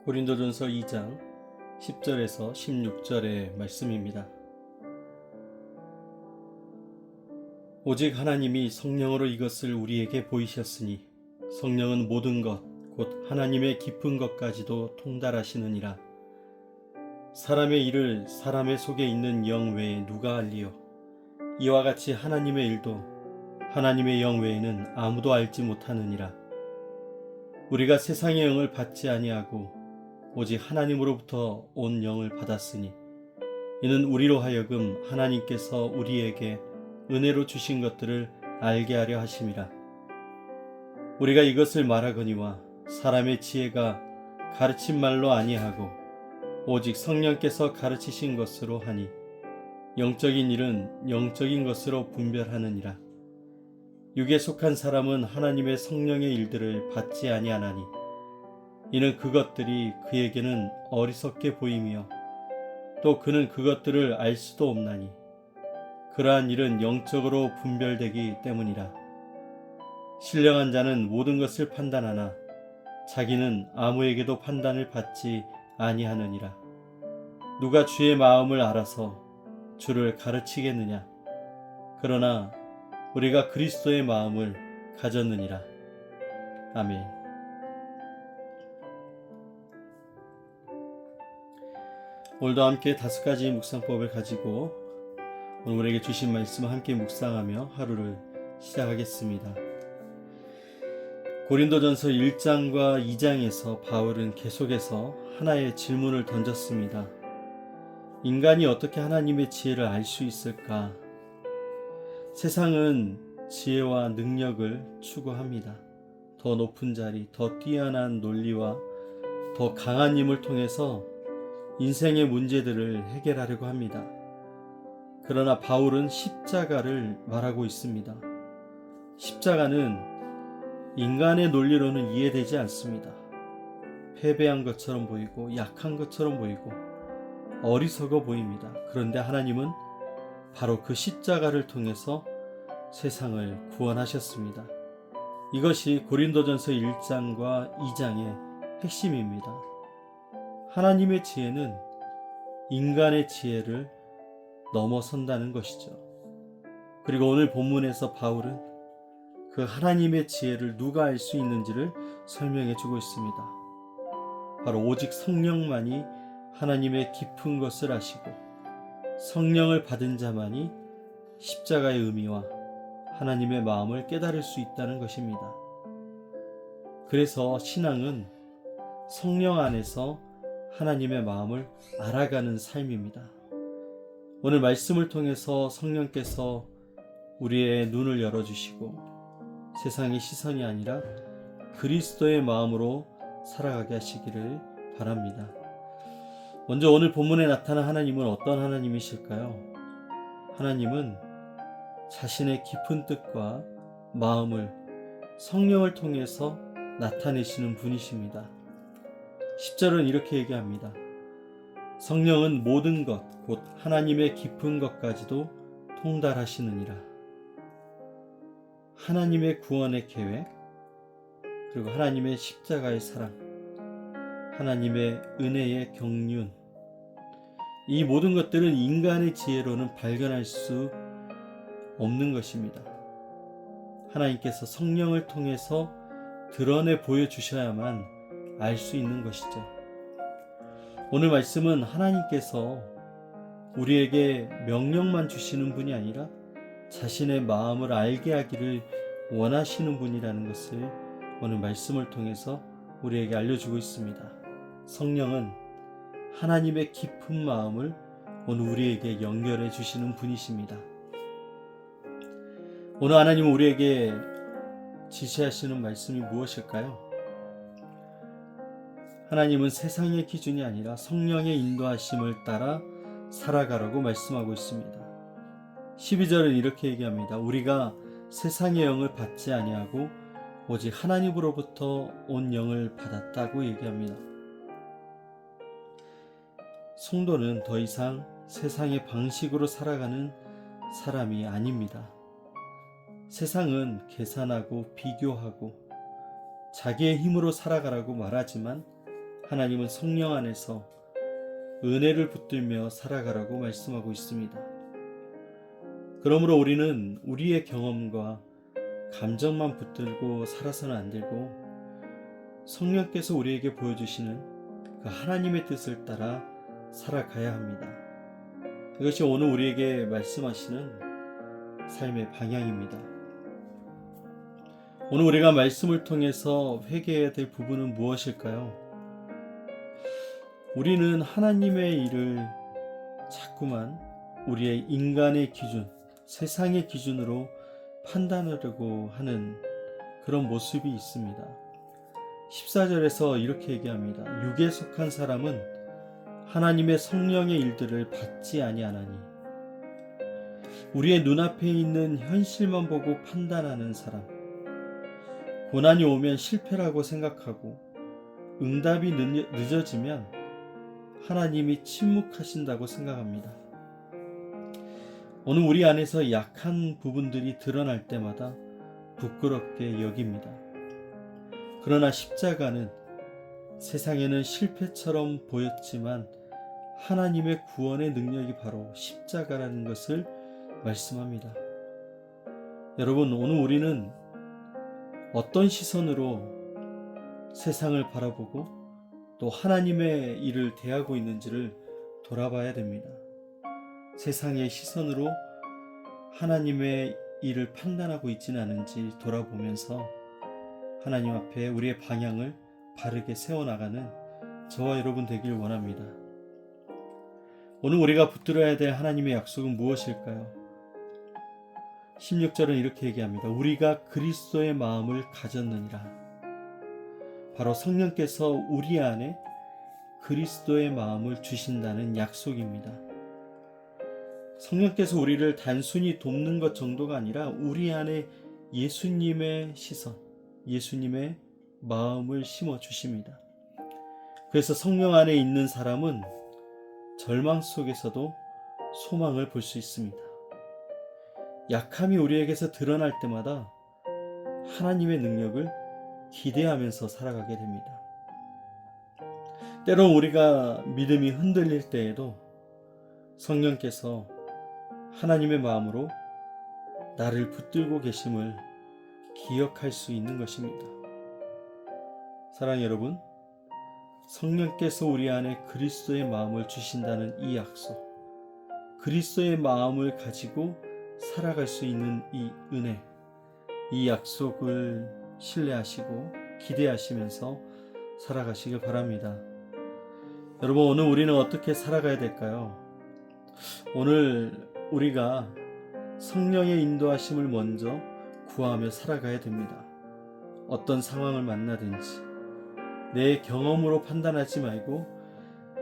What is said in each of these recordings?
고린도전서 2장 10절에서 16절의 말씀입니다. 오직 하나님이 성령으로 이것을 우리에게 보이셨으니 성령은 모든 것 곧 하나님의 깊은 것까지도 통달하시느니라. 사람의 일을 사람의 속에 있는 영 외에 누가 알리요? 이와 같이 하나님의 일도 하나님의 영 외에는 아무도 알지 못하느니라. 우리가 세상의 영을 받지 아니하고 오직 하나님으로부터 온 영을 받았으니 이는 우리로 하여금 하나님께서 우리에게 은혜로 주신 것들을 알게 하려 하심이라. 우리가 이것을 말하거니와 사람의 지혜가 가르친 말로 아니하고 오직 성령께서 가르치신 것으로 하니 영적인 일은 영적인 것으로 분별하느니라. 육에 속한 사람은 하나님의 성령의 일들을 받지 아니하나니 이는 그것들이 그에게는 어리석게 보이며 또 그는 그것들을 알 수도 없나니 그러한 일은 영적으로 분별되기 때문이라. 신령한 자는 모든 것을 판단하나 자기는 아무에게도 판단을 받지 아니하느니라. 누가 주의 마음을 알아서 주를 가르치겠느냐? 그러나 우리가 그리스도의 마음을 가졌느니라. 아멘. 오늘도 함께 5가지 묵상법을 가지고 오늘 우리에게 주신 말씀을 함께 묵상하며 하루를 시작하겠습니다. 고린도전서 1장과 2장에서 바울은 계속해서 하나의 질문을 던졌습니다. 인간이 어떻게 하나님의 지혜를 알 수 있을까? 세상은 지혜와 능력을 추구합니다. 더 높은 자리, 더 뛰어난 논리와 더 강한 힘을 통해서 인생의 문제들을 해결하려고 합니다. 그러나 바울은 십자가를 말하고 있습니다. 십자가는 인간의 논리로는 이해되지 않습니다. 패배한 것처럼 보이고 약한 것처럼 보이고 어리석어 보입니다. 그런데 하나님은 바로 그 십자가를 통해서 세상을 구원하셨습니다. 이것이 고린도전서 1장과 2장의 핵심입니다. 하나님의 지혜는 인간의 지혜를 넘어선다는 것이죠. 그리고 오늘 본문에서 바울은 그 하나님의 지혜를 누가 알 수 있는지를 설명해 주고 있습니다. 바로 오직 성령만이 하나님의 깊은 것을 아시고 성령을 받은 자만이 십자가의 의미와 하나님의 마음을 깨달을 수 있다는 것입니다. 그래서 신앙은 성령 안에서 하나님의 마음을 알아가는 삶입니다. 오늘 말씀을 통해서 성령께서 우리의 눈을 열어주시고 세상의 시선이 아니라 그리스도의 마음으로 살아가게 하시기를 바랍니다. 먼저 오늘 본문에 나타난 하나님은 어떤 하나님이실까요? 하나님은 자신의 깊은 뜻과 마음을 성령을 통해서 나타내시는 분이십니다. 10절은 이렇게 얘기합니다. 성령은 모든 것, 곧 하나님의 깊은 것까지도 통달하시느니라. 하나님의 구원의 계획, 그리고 하나님의 십자가의 사랑, 하나님의 은혜의 경륜, 이 모든 것들은 인간의 지혜로는 발견할 수 없는 것입니다. 하나님께서 성령을 통해서 드러내 보여주셔야만 알 수 있는 것이죠. 오늘 말씀은 하나님께서 우리에게 명령만 주시는 분이 아니라 자신의 마음을 알게 하기를 원하시는 분이라는 것을 오늘 말씀을 통해서 우리에게 알려주고 있습니다. 성령은 하나님의 깊은 마음을 오늘 우리에게 연결해 주시는 분이십니다. 오늘 하나님은 우리에게 지시하시는 말씀이 무엇일까요? 하나님은 세상의 기준이 아니라 성령의 인도하심을 따라 살아가라고 말씀하고 있습니다. 12절은 이렇게 얘기합니다. 우리가 세상의 영을 받지 아니하고 오직 하나님으로부터 온 영을 받았다고 얘기합니다. 성도는 더 이상 세상의 방식으로 살아가는 사람이 아닙니다. 세상은 계산하고 비교하고 자기의 힘으로 살아가라고 말하지만 하나님은 성령 안에서 은혜를 붙들며 살아가라고 말씀하고 있습니다. 그러므로 우리는 우리의 경험과 감정만 붙들고 살아서는 안 되고 성령께서 우리에게 보여주시는 그 하나님의 뜻을 따라 살아가야 합니다. 이것이 오늘 우리에게 말씀하시는 삶의 방향입니다. 오늘 우리가 말씀을 통해서 회개해야 될 부분은 무엇일까요? 우리는 하나님의 일을 자꾸만 우리의 인간의 기준, 세상의 기준으로 판단하려고 하는 그런 모습이 있습니다. 14절에서 이렇게 얘기합니다. 육에 속한 사람은 하나님의 성령의 일들을 받지 아니하나니. 우리의 눈앞에 있는 현실만 보고 판단하는 사람, 고난이 오면 실패라고 생각하고 응답이 늦어지면 하나님이 침묵하신다고 생각합니다. 오늘 우리 안에서 약한 부분들이 드러날 때마다 부끄럽게 여깁니다. 그러나 십자가는 세상에는 실패처럼 보였지만 하나님의 구원의 능력이 바로 십자가라는 것을 말씀합니다. 여러분, 오늘 우리는 어떤 시선으로 세상을 바라보고 또 하나님의 일을 대하고 있는지를 돌아봐야 됩니다. 세상의 시선으로 하나님의 일을 판단하고 있지는 않은지 돌아보면서 하나님 앞에 우리의 방향을 바르게 세워나가는 저와 여러분 되길 원합니다. 오늘 우리가 붙들어야 될 하나님의 약속은 무엇일까요? 16절은 이렇게 얘기합니다. 우리가 그리스도의 마음을 가졌느니라. 바로 성령께서 우리 안에 그리스도의 마음을 주신다는 약속입니다. 성령께서 우리를 단순히 돕는 것 정도가 아니라 우리 안에 예수님의 시선, 예수님의 마음을 심어 주십니다. 그래서 성령 안에 있는 사람은 절망 속에서도 소망을 볼 수 있습니다. 약함이 우리에게서 드러날 때마다 하나님의 능력을 기대하면서 살아가게 됩니다. 때론 우리가 믿음이 흔들릴 때에도 성령께서 하나님의 마음으로 나를 붙들고 계심을 기억할 수 있는 것입니다. 사랑하는 여러분, 성령께서 우리 안에 그리스도의 마음을 주신다는 이 약속, 그리스도의 마음을 가지고 살아갈 수 있는 이 은혜, 이 약속을 신뢰하시고 기대하시면서 살아가시길 바랍니다. 여러분, 오늘 우리는 어떻게 살아가야 될까요? 오늘 우리가 성령의 인도하심을 먼저 구하며 살아가야 됩니다. 어떤 상황을 만나든지 내 경험으로 판단하지 말고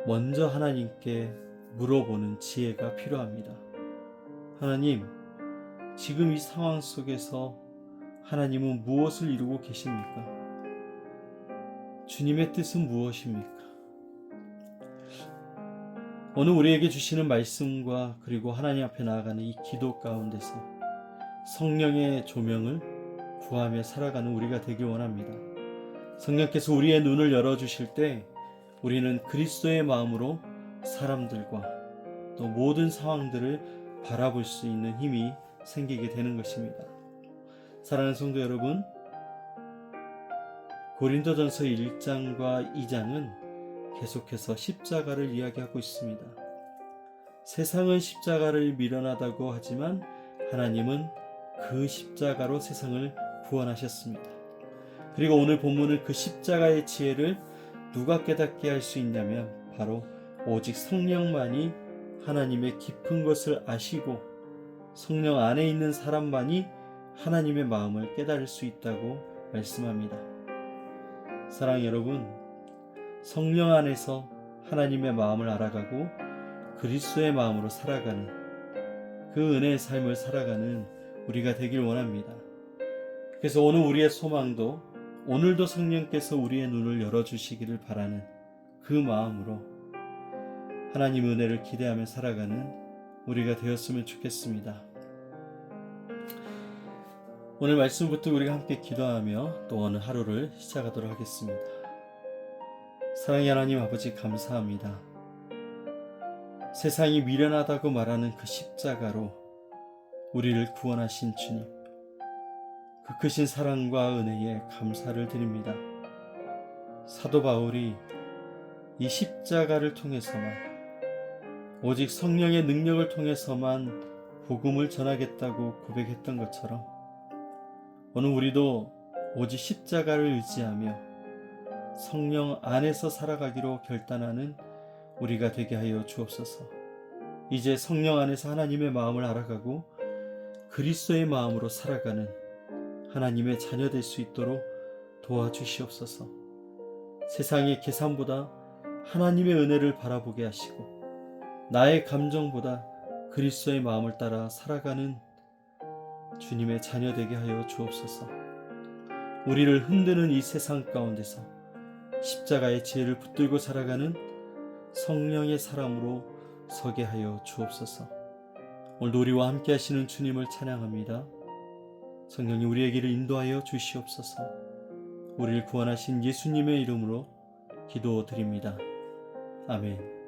먼저 하나님께 물어보는 지혜가 필요합니다. 하나님, 지금 이 상황 속에서 하나님은 무엇을 이루고 계십니까? 주님의 뜻은 무엇입니까? 오늘 우리에게 주시는 말씀과 그리고 하나님 앞에 나아가는 이 기도 가운데서 성령의 조명을 구하며 살아가는 우리가 되길 원합니다. 성령께서 우리의 눈을 열어주실 때 우리는 그리스도의 마음으로 사람들과 또 모든 상황들을 바라볼 수 있는 힘이 생기게 되는 것입니다. 사랑하는 성도 여러분, 고린도전서 1장과 2장은 계속해서 십자가를 이야기하고 있습니다. 세상은 십자가를 미련하다고 하지만 하나님은 그 십자가로 세상을 구원하셨습니다. 그리고 오늘 본문은 그 십자가의 지혜를 누가 깨닫게 할 수 있냐면 바로 오직 성령만이 하나님의 깊은 것을 아시고 성령 안에 있는 사람만이 하나님의 마음을 깨달을 수 있다고 말씀합니다. 사랑하는 여러분, 성령 안에서 하나님의 마음을 알아가고 그리스도의 마음으로 살아가는 그 은혜의 삶을 살아가는 우리가 되길 원합니다. 그래서 오늘 우리의 소망도 오늘도 성령께서 우리의 눈을 열어주시기를 바라는 그 마음으로 하나님 은혜를 기대하며 살아가는 우리가 되었으면 좋겠습니다. 오늘 말씀부터 우리가 함께 기도하며 또 오늘 하루를 시작하도록 하겠습니다. 사랑의 하나님 아버지 감사합니다. 세상이 미련하다고 말하는 그 십자가로 우리를 구원하신 주님, 그 크신 사랑과 은혜에 감사를 드립니다. 사도 바울이 이 십자가를 통해서만, 오직 성령의 능력을 통해서만 복음을 전하겠다고 고백했던 것처럼 오늘 우리도 오직 십자가를 의지하며 성령 안에서 살아가기로 결단하는 우리가 되게 하여 주옵소서. 이제 성령 안에서 하나님의 마음을 알아가고 그리스도의 마음으로 살아가는 하나님의 자녀 될 수 있도록 도와주시옵소서. 세상의 계산보다 하나님의 은혜를 바라보게 하시고 나의 감정보다 그리스도의 마음을 따라 살아가는 주님의 자녀 되게 하여 주옵소서. 우리를 흔드는 이 세상 가운데서 십자가의 지혜를 붙들고 살아가는 성령의 사람으로 서게 하여 주옵소서. 오늘도 우리와 함께 하시는 주님을 찬양합니다. 성령님 우리의 길을 인도하여 주시옵소서. 우리를 구원하신 예수님의 이름으로 기도드립니다. 아멘.